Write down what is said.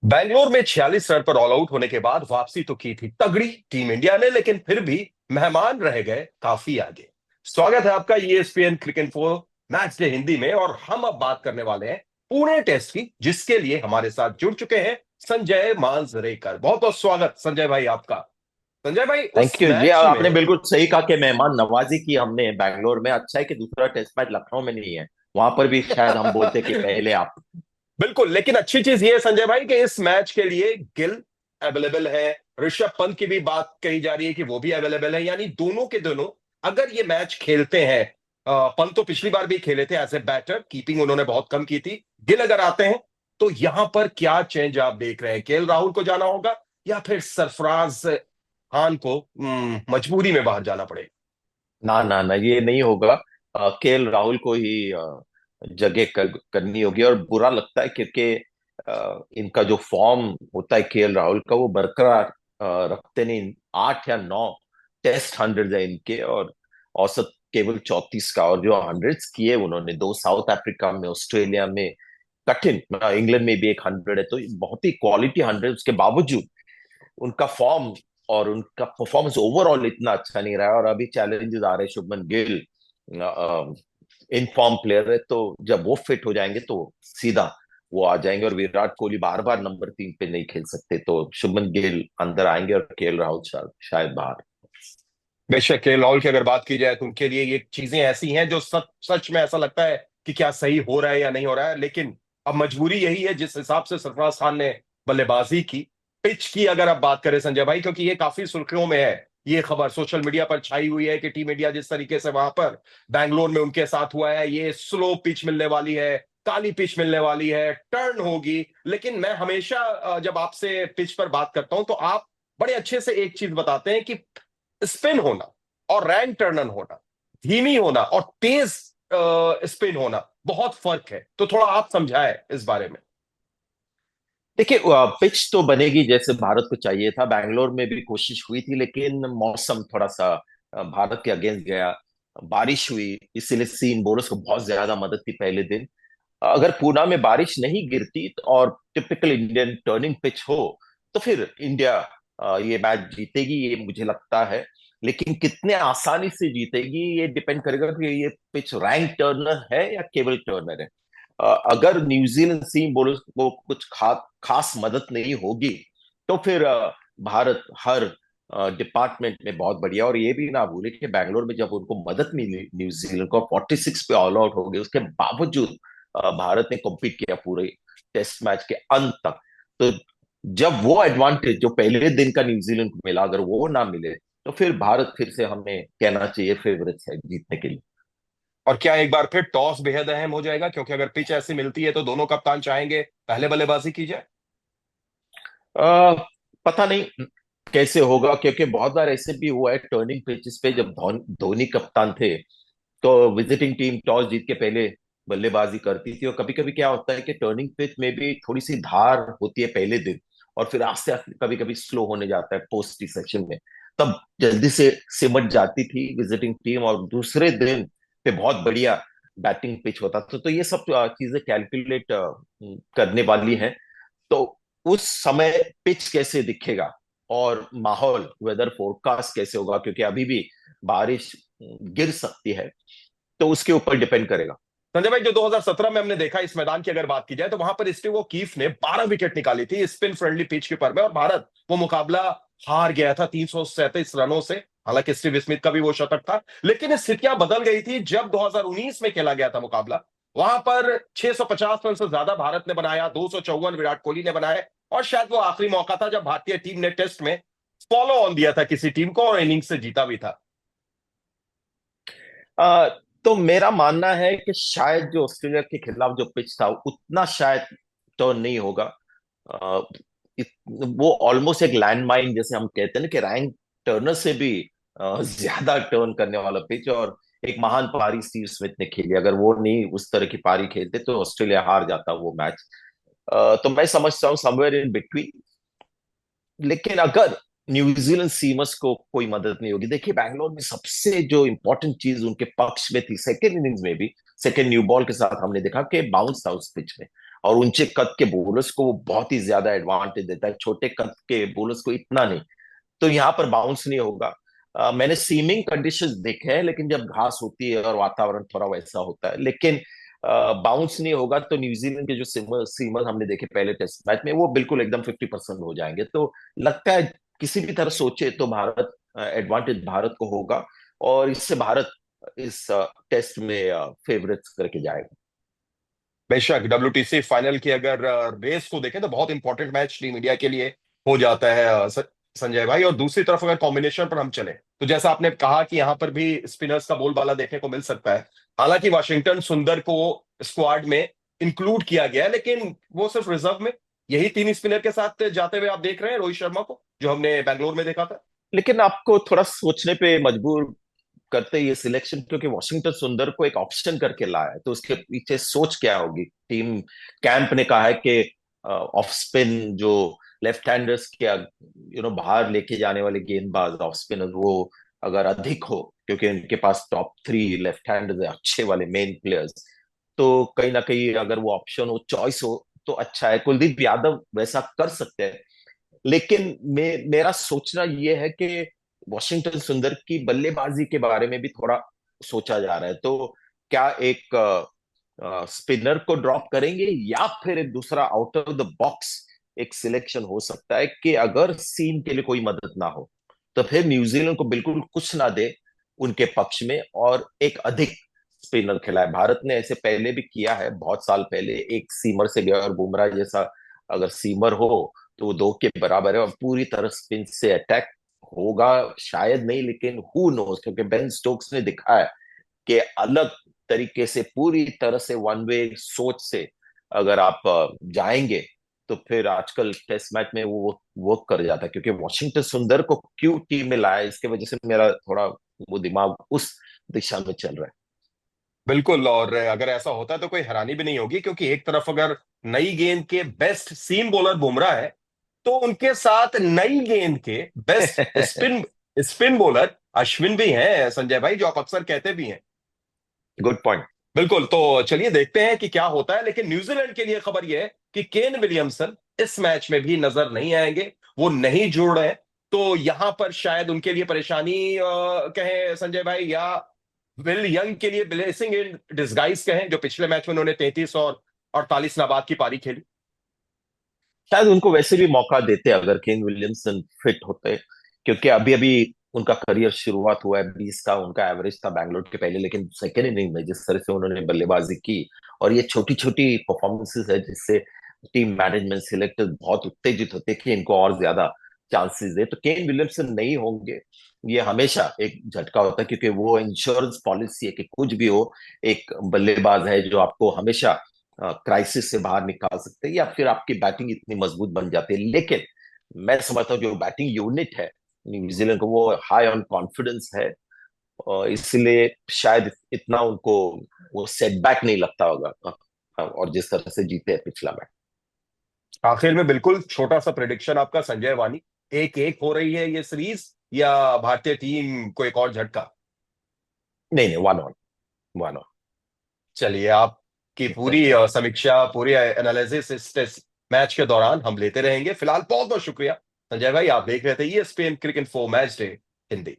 बैंगलोर में 46 रन पर all out होने के बाद वापसी तो की थी तगड़ी टीम इंडिया ने, लेकिन फिर भी मेहमान रह गए काफी आगे। स्वागत है आपका ESPN cricket for match day Hindi में, और हम अब बात करने वाले हैं पुणे टेस्ट की, जिसके लिए हमारे साथ जुड़ चुके हैं संजय मांजरेकर। बहुत बहुत स्वागत संजय भाई आपका। संजय भाई, उस थैंक यू जी। मैच आपने में बिल्कुल सही कहा कि मेहमान नवाजी की हमने बैंगलोर में। अच्छा है कि दूसरा टेस्ट मैच लखनऊ में नहीं है। वहां पर भी शायद हम बोलते कि पहले आप। बिल्कुल, लेकिन अच्छी चीज ये है संजय भाई कि इस मैच के लिए गिल अवेलेबल है। ऋषभ पंत की भी बात कही जा रही है कि वो भी अवेलेबल है, यानी दोनों के दोनों अगर ये मैच खेलते हैं। पंत तो पिछली बार भी खेले थे एज ए बैटर, कीपिंग उन्होंने बहुत कम की थी। गिल अगर आते हैं तो यहां पर क्या चेंज आप देख रहे हैं? केएल राहुल को जाना होगा या फिर सरफराज खान को मजबूरी में बाहर जाना पड़ेगा? ना ना ना, ये नहीं होगा। केएल राहुल को ही जगह करनी होगी। और बुरा लगता है क्योंकि इनका जो फॉर्म होता है केएल राहुल का वो बरकरार रखते नहीं। 8 या 9 टेस्ट हंड्रेड है इनके, और औसत केवल 34 का। और जो हंड्रेड्स किए उन्होंने दो साउथ अफ्रीका में, ऑस्ट्रेलिया में, कठिन, इंग्लैंड में भी एक हंड्रेड है, तो बहुत ही क्वालिटी हंड्रेड। उसके बावजूद उनका फॉर्म और उनका परफॉर्मेंस ओवरऑल इतना अच्छा नहीं रहा है। और अभी चैलेंजेस आ रहे हैं। Shubman Gill in form player है, तो जब वो फिट हो जाएंगे तो सीधा वो आ जाएंगे। और विराट कोहली बार बार नंबर 3 पे नहीं खेल सकते, तो शुभमन गिल अंदर आएंगे और केएल राहुल शायद बाहर। बेशक केएल राहुल की अगर बात की जाए तो उनके लिए ये चीजें ऐसी हैं जो सच सच में ऐसा लगता है कि क्या सही हो रहा है या नहीं हो रहा है, लेकिन अब मजबूरी यही है। जिस हिसाब से सरफराज खान ने बल्लेबाजी की, पिच की अगर आप बात करें संजय भाई, क्योंकि ये काफी सुर्खियों में है, ये खबर सोशल मीडिया पर छाई हुई है कि टीम इंडिया जिस तरीके से वहां पर बैंगलोर में उनके साथ हुआ है, ये स्लो पिच मिलने वाली है, काली पिच मिलने वाली है, टर्न होगी। लेकिन मैं हमेशा जब आपसे पिच पर बात करता हूं तो आप बड़े अच्छे से एक चीज बताते हैं कि स्पिन होना और रैंक टर्नर होना, धीमी होना और तेज स्पिन होना, बहुत फर्क है। तो थोड़ा आप समझाएं इस बारे में। देखिए, पिच तो बनेगी जैसे भारत को चाहिए था। बैंगलोर में भी कोशिश हुई थी, लेकिन मौसम थोड़ा सा भारत के अगेंस्ट गया। बारिश हुई, इसीलिए सीन बोनस को बहुत ज्यादा मदद थी पहले दिन। अगर पूना में बारिश नहीं गिरती और टिपिकल इंडियन टर्निंग पिच हो, तो फिर इंडिया ये मैच जीतेगी, ये मुझे लगता है। लेकिन कितने आसानी से जीतेगी ये डिपेंड करेगा कि ये पिच रैंक टर्नर है या केवल टर्नर है। अगर न्यूजीलैंड सीम बोलर्स को कुछ खास मदद नहीं होगी, तो फिर भारत हर डिपार्टमेंट में बहुत बढ़िया। और ये भी ना भूले कि बैंगलोर में जब उनको मदद मिली न्यूजीलैंड को, 46 पे ऑल आउट हो गए, उसके बावजूद भारत ने कॉम्पीट किया पूरे टेस्ट मैच के अंत तक। तो जब वो एडवांटेज जो पहले दिन का न्यूजीलैंड को मिला, अगर वो ना मिले, तो फिर भारत फिर से हमें कहना चाहिए फेवरेट है जीतने के लिए। और क्या एक बार फिर टॉस बेहद अहम हो जाएगा, क्योंकि अगर पिच ऐसी मिलती है तो दोनों कप्तान चाहेंगे पहले बल्लेबाजी की जाए? आ, पता नहीं कैसे होगा, क्योंकि बहुत बार ऐसे भी हुआ है टर्निंग पिचेस पे, जब धोनी कप्तान थे तो विजिटिंग टीम टॉस जीत के पहले बल्लेबाजी करती थी। और कभी कभी क्या होता है कि टर्निंग पिच में भी थोड़ी सी धार होती है पहले दिन, और फिर आस्ते आस्ते कभी कभी स्लो होने जाता है पोस्ट टी सेक्शन में। तब जल्दी से सिमट जाती थी विजिटिंग टीम, और दूसरे दिन पे बहुत बढ़िया बैटिंग पिच होता था। तो ये सब चीजें कैलकुलेट करने वाली हैं। तो उस समय पिच कैसे दिखेगा और माहौल, वेदर फोरकास्ट कैसे होगा, क्योंकि अभी भी बारिश गिर सकती है, तो उसके ऊपर डिपेंड करेगा। संजय भाई, जो 2017 में हमने देखा इस मैदान की अगर बात की जाए तो वहां पर स्टीव कीफ ने 12 विकेट निकाली थी स्पिन फ्रेंडली पिच के पर में, और भारत वो मुकाबला हार गया था 337 रनों से। हालांकि स्टीव स्मिथ का भी वो शतक था, लेकिन स्थितियां बदल गई थी जब 2019 में खेला गया था मुकाबला। वहां पर 650 रन से ज्यादा भारत ने बनाया, 254 विराट कोहली ने बनाए, और शायद वो आखिरी मौका था जब भारतीय टीम ने टेस्ट में फॉलो ऑन दिया था किसी टीम को और इनिंग्स से जीता भी था। आ, तो मेरा मानना है कि शायद जो ऑस्ट्रेलिया के खिलाफ जो पिच था उतना शायद टर्न नहीं होगा। आ, वो ऑलमोस्ट एक लैंड माइन जैसे हम कहते हैं ना, कि रैंक टर्नर से भी ज्यादा टर्न करने वाला पिच। और एक महान पारी स्टीव स्मिथ ने खेली, अगर वो नहीं उस तरह की पारी खेलते तो ऑस्ट्रेलिया हार जाता वो मैच। तो मैं समझता हूँ समवेयर इन बिटवीन। लेकिन अगर न्यूजीलैंड सीमर्स को कोई मदद नहीं होगी, देखिए बैंगलोर में सबसे जो इंपॉर्टेंट चीज उनके पक्ष में थी सेकेंड इनिंग्स में भी, सेकेंड न्यू बॉल के साथ हमने देखा कि बाउंस था उस पिच में। और ऊंचे कद के बॉलर्स को वो बहुत ही ज्यादा एडवांटेज देता है, छोटे कद के बॉलर्स को इतना नहीं। तो यहाँ पर बाउंस नहीं होगा। मैंने सीमिंग कंडीशंस देखे हैं, लेकिन जब घास होती है और वातावरण थोड़ा वैसा होता है, लेकिन बाउंस नहीं होगा। तो न्यूजीलैंड के जो सीमर हमने देखे पहले टेस्ट मैच में, वो बिल्कुल एकदम 50% हो जाएंगे। तो लगता है किसी भी तरह सोचे तो भारत, एडवांटेज भारत को होगा, और इससे भारत इस टेस्ट में फेवरेट्स करके जाएगा। बेशक WTC फाइनल की अगर रेस को देखें तो बहुत इंपॉर्टेंट मैच टीम इंडिया के लिए हो जाता है संजय भाई। और दूसरी तरफ अगर कॉम्बिनेशन पर हम चले तो जैसा आपने कहा कि यहाँ पर भी स्पिनर्स का बोलबाला देखने को मिल सकता है। हालांकि वाशिंगटन सुंदर को स्क्वाड में इंक्लूड किया गया है, लेकिन वो सिर्फ रिजर्व में यही तीन स्पिनर के साथ जाते हुए आप देख रहे हैं रोहित शर्मा को, जो हमने बैंगलोर में देखा था। लेकिन आपको थोड़ा सोचने पे मजबूर करते ये सिलेक्शन, क्योंकि वॉशिंगटन सुंदर को एक ऑप्शन करके लाया है, तो उसके पीछे सोच क्या होगी। टीम कैंप ने कहा है कि ऑफ स्पिन जो लेफ्ट हैंडर्स के बाहर लेके जाने वाले गेंदबाज ऑफ स्पिनर, वो अगर अधिक हो, क्योंकि उनके पास टॉप 3 लेफ्ट हैंडर्स अच्छे वाले मेन प्लेयर्स, तो कहीं ना कहीं अगर वो ऑप्शन हो, चॉइस हो, तो अच्छा है। कुलदीप यादव वैसा कर सकते हैं, लेकिन मेरा सोचना यह है कि वॉशिंगटन सुंदर की बल्लेबाजी के बारे में भी थोड़ा सोचा जा रहा है। तो क्या एक स्पिनर को ड्रॉप करेंगे, या फिर एक दूसरा आउट ऑफ द बॉक्स एक सिलेक्शन हो सकता है कि अगर सीन के लिए कोई मदद ना हो, तो फिर न्यूजीलैंड को बिल्कुल कुछ ना दे उनके पक्ष में, और एक अधिक स्पिनर खिलाए। भारत ने ऐसे पहले भी किया है, बहुत साल पहले एक सीमर से गया, और बुमराह जैसा अगर सीमर हो तो वो 2 के बराबर है, और पूरी तरह स्पिन से अटैक होगा शायद नहीं, लेकिन हु नोस, क्योंकि बेन स्टोक्स ने दिखाया कि अलग तरीके से पूरी तरह से वन वे सोच से अगर आप जाएंगे, तो फिर आजकल टेस्ट मैच में वो वर्क कर जाता है। क्योंकि वॉशिंगटन सुंदर को क्यों टीम में लाया, इसके वजह से मेरा थोड़ा वो दिमाग उस दिशा में चल रहा है। बिल्कुल, और अगर ऐसा होता है तो कोई हैरानी भी नहीं होगी, क्योंकि एक तरफ अगर नई गेंद के बेस्ट सीम बॉलर बुमराह है, तो उनके साथ नई गेंद के best spin spin bowler Ashwin भी हैं संजय भाई, जो आप अक्सर कहते भी हैं। Good point. बिल्कुल, तो चलिए देखते हैं कि क्या होता है। लेकिन न्यूजीलैंड के लिए खबर यह है कि केन विलियमसन इस मैच में भी नजर नहीं आएंगे, वो नहीं जुड़ रहे हैं। तो यहां पर शायद उनके लिए परेशानी कहें संजय भाई, या विल यंग के लिए ब्लेसिंग इन डिसगाइज कहें, जो पिछले मैच में उन्होंने 33 और 48 नाबाद की पारी खेली। शायद उनको वैसे भी मौका देते अगर केन विलियमसन फिट होते, क्योंकि अभी अभी उनका करियर शुरुआत हुआ है। 20 का उनका एवरेज था बैंगलोर के पहले, लेकिन सेकेंड इनिंग में जिस तरह से उन्होंने बल्लेबाजी की, और ये छोटी छोटी परफॉर्मेंसेस है जिससे टीम मैनेजमेंट सिलेक्टर्स बहुत उत्तेजित होते हैं कि इनको और ज्यादा चांसेस दे। तो केन विलियमसन नहीं होंगे, ये हमेशा एक झटका होता है, क्योंकि वो इंश्योरेंस पॉलिसी है कि कुछ भी हो, एक बल्लेबाज है जो आपको हमेशा क्राइसिस से बाहर निकाल सकते हैं, या फिर आपकी बैटिंग इतनी मजबूत बन जाती है। लेकिन मैं समझता हूँ जो बैटिंग यूनिट है न्यूजीलैंड को, वो हाई ऑन कॉन्फिडेंस है, और इसलिए शायद इतना उनको वो सेटबैक नहीं लगता होगा, और जिस तरह से जीते हैं पिछला मैच। आखिर में बिल्कुल छोटा सा प्रेडिक्शन आपका संजय वानी, 1-1 हो रही है ये सीरीज, या भारतीय टीम को एक और झटका? नहीं नहीं, 1-1, 1-1। चलिए, आपकी पूरी समीक्षा, पूरी एनालिसिस इस टेस्ट मैच के दौरान हम लेते रहेंगे। फिलहाल बहुत बहुत शुक्रिया संजय भाई। आप देख रहे थे ESPN cricket 4 match day Hindi.